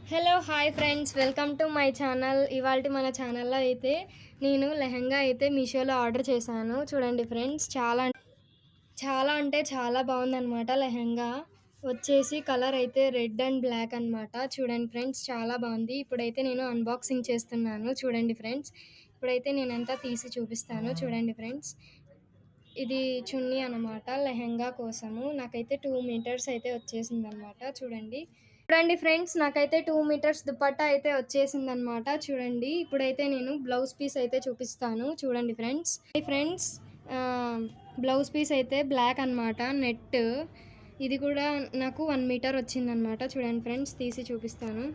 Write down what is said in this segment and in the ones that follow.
Hello hi friends, welcome to my channel. ఇవాళ మన ఛానల్లో అయితే నేను లెహంగా అయితే మీషోలో ఆర్డర్ చేశాను. చూడండి ఫ్రెండ్స్, చాలా అంటే చాలా బాగుందన్నమాట. లెహంగా వచ్చేసి కలర్ అయితే రెడ్ అండ్ బ్లాక్ అనమాట. చూడండి ఫ్రెండ్స్, చాలా బాగుంది. ఇప్పుడైతే నేను అన్బాక్సింగ్ చేస్తున్నాను. చూడండి ఫ్రెండ్స్, ఇప్పుడైతే నేనంతా తీసి చూపిస్తాను. చూడండి ఫ్రెండ్స్, ఇది చున్నీ అనమాట లెహంగా కోసము. నాకైతే 2 మీటర్స్ అయితే వచ్చేసిందనమాట. చూడండి ఫ్రెండ్స్, నాకైతే 2 మీటర్స్ దుపట్టా అయితే వచ్చేసిందనమాట. చూడండి, ఇప్పుడైతే నేను బ్లౌజ్ పీస్ అయితే చూపిస్తాను. చూడండి ఫ్రెండ్స్, బ్లౌజ్ పీస్ అయితే బ్లాక్ అనమాట. నెట్ ఇది కూడా నాకు 1 మీటర్ వచ్చిందనమాట. చూడండి ఫ్రెండ్స్, తీసి చూపిస్తాను.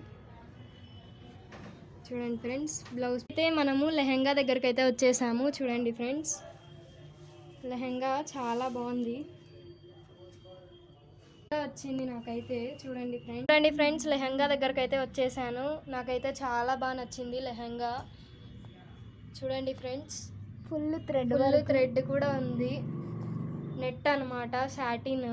చూడండి ఫ్రెండ్స్, బ్లౌజ్ అయితే మనము లెహంగా దగ్గరికి అయితే వచ్చేసాము. చూడండి ఫ్రెండ్స్, లెహంగా చాలా బాగుంది వచ్చింది నాకైతే. చూడండి ఫ్రెండ్స్, లెహంగా దగ్గరకు అయితే వచ్చేసాను. నాకైతే చాలా బాగా నచ్చింది లెహంగా. చూడండి ఫ్రెండ్స్, ఫుల్ థ్రెడ్ కూడా ఉంది. నెట్ అనమాట, సాటిన్.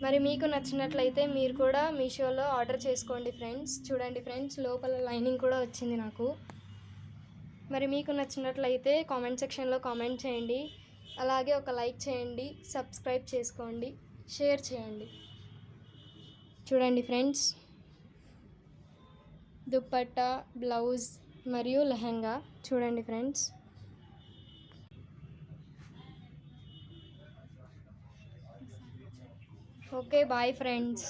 మరి మీకు నచ్చినట్లయితే మీరు కూడా మీషోలో ఆర్డర్ చేసుకోండి ఫ్రెండ్స్. చూడండి ఫ్రెండ్స్, లోపల లైనింగ్ కూడా వచ్చింది నాకు. మరి మీకు నచ్చినట్లయితే కామెంట్ సెక్షన్లో కామెంట్ చేయండి. అలాగే ఒక లైక్ చేయండి, సబ్స్క్రైబ్ చేసుకోండి, షేర్ చేయండి. చూడండి ఫ్రెండ్స్, దుపట్టా, బ్లౌజ్ మరియు లెహంగా. చూడండి ఫ్రెండ్స్. Okay, bye friends.